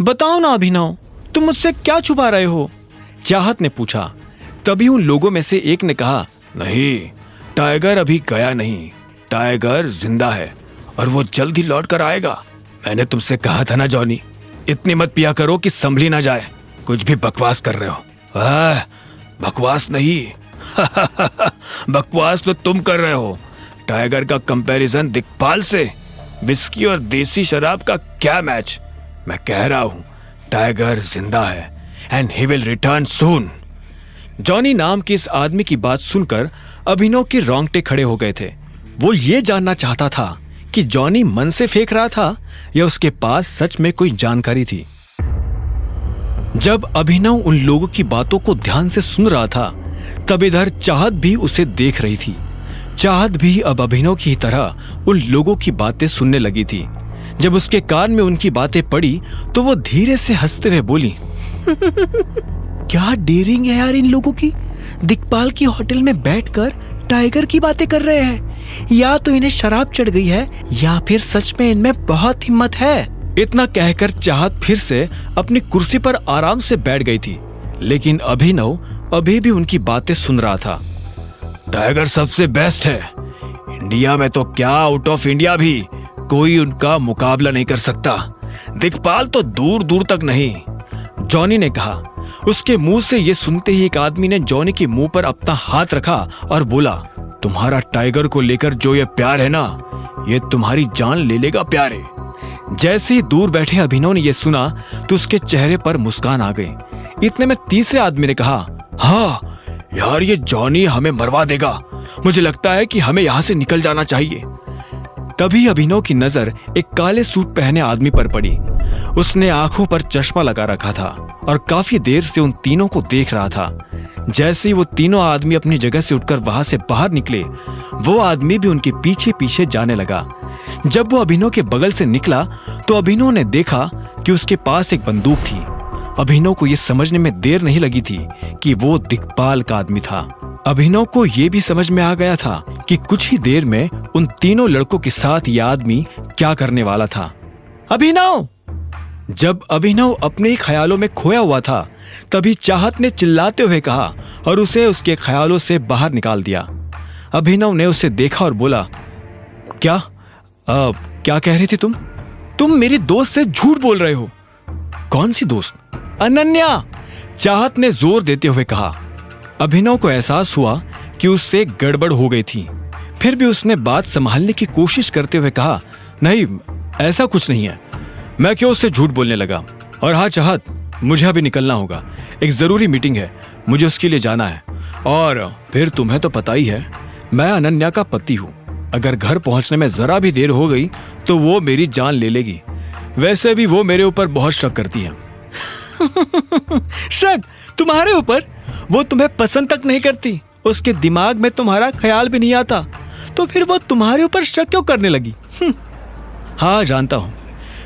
बताओ ना अभिनव, तुम मुझसे क्या छुपा रहे हो? चाहत ने पूछा। तभी उन लोगों में से एक ने कहा, नहीं, टाइगर अभी गया नहीं, टाइगर जिंदा है और वो जल्द ही लौट कर आएगा। मैंने तुमसे कहा था ना जॉनी, इतनी मत पिया करो कि संभली ना जाए। कुछ भी बकवास कर रहे हो। बकवास नहीं बकवास तो तुम कर रहे हो। टाइगर का कंपैरिजन दिक्पाल से, विस्की और देसी शराब का क्या मैच। मैं कह रहा हूं टाइगर जिंदा है and he will return soon. Johnny नाम के इस आदमी की बात सुनकर अभिनव के रोंगटे खड़े हो गए थे। वो ये जानना चाहता था कि जॉनी मन से फेंक रहा था या उसके पास सच में कोई जानकारी थी। जब अभिनव उन लोगों की बातों को ध्यान से सुन रहा था, तब इधर चाहत भी उसे देख रही थी। चाहत भी अब अभिनव की तरह उन लोगों की बातें सुनने लगी थी। जब उसके कान में उनकी बातें पड़ी तो वो धीरे से हंसते हुए बोली, क्या डेयरिंग है यार इन लोगों की। दिक्पाल की होटल में बैठकर टाइगर की बातें कर रहे हैं। या तो इन्हें शराब चढ़ गई है या फिर सच में इनमें बहुत हिम्मत है। इतना कहकर चाहत फिर से अपनी कुर्सी पर आराम से बैठ गई थी, लेकिन अभिनव अभी भी उनकी बातें सुन रहा था। टाइगर सबसे बेस्ट है। इंडिया में तो क्या, आउट ऑफ इंडिया भी कोई उनका मुकाबला नहीं कर सकता। दिक्पाल तो दूर दूर तक नहीं, जॉनी ने कहा। उसके मुंह से ये सुनते ही एक आदमी ने जॉनी के मुंह पर अपना हाथ रखा और बोला, तुम्हारा टाइगर को लेकर जो ये प्यार है ना, ये तुम्हारी जान ले लेगा प्यारे। जैसे ही दूर बैठे अभिनव ने यह सुना तो उसके चेहरे पर मुस्कान आ गई। इतने में तीसरे आदमी ने कहा, हाँ यार, ये जॉनी हमें मरवा देगा। मुझे लगता है कि हमें यहाँ से निकल जाना चाहिए। तभी अभिनव की नजर एक काले सूट पहने आदमी पर पड़ी। उसने आंखों पर चश्मा लगा रखा था और काफी देर से उन तीनों को देख रहा था। जैसे ही वो तीनों आदमी अपनी जगह से उठकर वहां से बाहर निकले, वो आदमी भी उनके पीछे पीछे जाने लगा। जब वो अभिनव के बगल से निकला तो अभिनव ने देखा कि उसके पास एक बंदूक थी। अभिनव को यह समझने में देर नहीं लगी थी कि वो दिक्पाल का आदमी था। अभिनव को यह भी समझ में आ गया था कि कुछ ही देर में उन तीनों लड़कों के साथ यह आदमी क्या करने वाला था। अभिनव! जब अभिनव अपने ही ख्यालों में खोया हुआ था, तभी चाहत ने चिल्लाते हुए कहा और उसे उसके ख्यालों से बाहर निकाल दिया। अभिनव ने उसे देखा और बोला, क्या कह रही थी तुम? तुम मेरी दोस्त से झूठ बोल रहे हो। कौन सी दोस्त? अनन्या! चाहत ने जोर देते हुए कहा। अभिनव को एहसास हुआ कि उससे गड़बड़ हो गई थी। फिर भी उसने बात संभालने की कोशिश करते हुए कहा, नहीं, ऐसा कुछ नहीं है। मैं क्यों उससे झूठ बोलने लगा? और हाँ चाहत, मुझे अभी निकलना होगा। एक जरूरी मीटिंग है, मुझे उसके लिए जाना है। और फिर तुम्हें तो पता ही है, मैं अनन्या का पति हूं। अगर घर पहुंचने में जरा भी देर हो गई तो वो मेरी जान ले लेगी। वैसे भी वो मेरे ऊपर बहुत शक करती है। शक? तुम्हारे ऊपर? वो तुम्हें पसंद तक नहीं करती, उसके दिमाग में तुम्हारा ख्याल भी नहीं आता, तो फिर वो तुम्हारे ऊपर शक क्यों करने लगी? हाँ जानता हूं,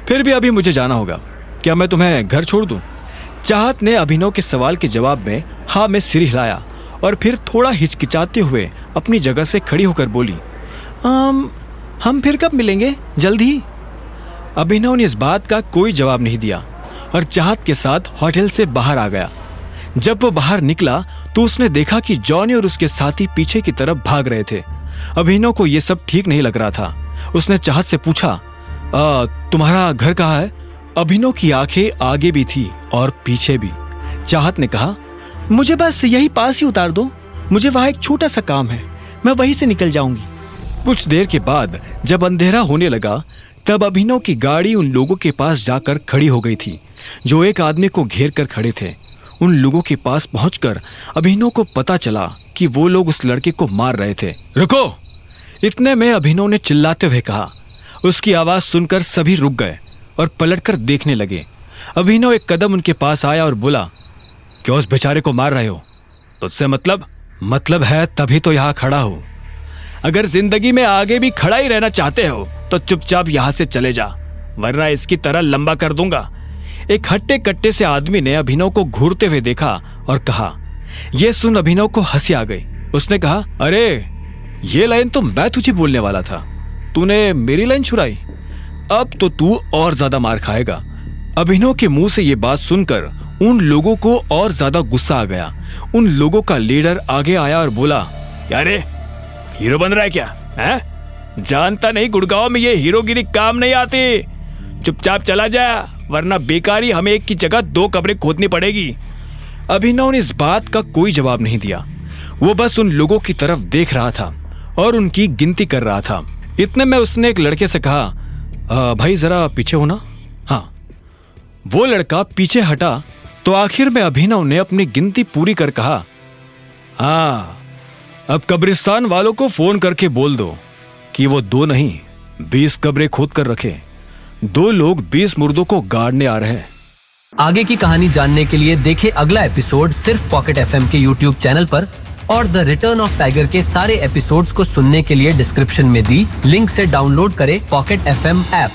फिर भी अभी मुझे जाना होगा। क्या मैं तुम्हें घर छोड़ दूं? चाहत ने अभिनव के सवाल के जवाब में हाँ में सिर हिलाया और फिर थोड़ा हिचकिचाते हुए अपनी जगह से खड़ी होकर बोली, हम फिर कब मिलेंगे? जल्द ही। अभिनव ने इस बात का कोई जवाब नहीं दिया और चाहत के साथ होटल से बाहर आ गया। जब वो बाहर निकला तो उसने देखा कि जॉनी और उसके साथी पीछे की तरफ भाग रहे थे। अभिनव को यह सब ठीक नहीं लग रहा था। उसने चाहत से पूछा, तुम्हारा घर कहाँ है? अभिनव की आंखें आगे भी थी और पीछे भी। चाहत ने कहा, मुझे बस यही पास ही उतार दो, मुझे वहां एक छोटा सा काम है, मैं वहीं से निकल जाऊंगी। कुछ देर के बाद जब अंधेरा होने लगा, तब अभिनव की गाड़ी उन लोगों के पास जाकर खड़ी हो गई थी जो एक आदमी को घेर कर खड़े थे। उन लोगों के पास पहुंचकर अभिनव को पता चला कि वो लोग उस लड़के को मार रहे थे। रुको! इतने में अभिनव ने चिल्लाते हुए कहा। उसकी आवाज सुनकर सभी रुक गए और पलटकर देखने लगे। अभिनव एक कदम उनके पास आया और बोला, क्यों उस बेचारे को मार रहे हो? तुझसे मतलब है तभी तो यहाँ खड़ा हूं। अगर जिंदगी में आगे भी खड़ा ही रहना चाहते हो तो चुपचाप यहां से चले जा, वरना इसकी तरह लंबा कर दूंगा। एक हट्टे कट्टे से आदमी ने अभिनव को घूरते हुए देखा और कहा। यह सुन अभिनव को हंसी आ गई। उसने कहा, अरे ये लाइन तो मैं तुझे बोलने वाला था, तूने मेरी लाइन छुड़ाई। अब तो तू और ज्यादा मार खाएगा। अभिनव के मुंह से ये बात सुनकर उन लोगों को और ज्यादा गुस्सा आ गया। उन लोगों का लीडर आगे आया और बोला, यारे हीरो बन रहा है क्या है? जानता नहीं गुड़गांव में ये हीरोगिरी काम नहीं आती। चुपचाप चला जा, वरना बेकारी हमें एक की जगह 2 कब्रें खोदनी पड़ेगी। अभिनव ने इस बात का कोई जवाब नहीं दिया। वो बस उन लोगों की तरफ देख रहा था और उनकी गिनती कर रहा था। इतने में उसने एक लड़के से कहा, भाई जरा पीछे होना। हाँ, वो लड़का पीछे हटा तो आखिर में अभिनव ने अपनी गिनती पूरी कर कहा, हाँ, अब कब्रिस्तान वालों को फोन करके बोल दो कि वो 2 नहीं 20 कब्रें खोद कर रखे। 2 लोग 20 मुर्दों को गाड़ने आ रहे हैं। आगे की कहानी जानने के लिए देखें अगला एपिसोड सिर्फ पॉकेट एफएम के यूट्यूब चैनल पर, और द रिटर्न ऑफ टाइगर के सारे एपिसोड्स को सुनने के लिए डिस्क्रिप्शन में दी लिंक से डाउनलोड करें पॉकेट एफएम ऐप।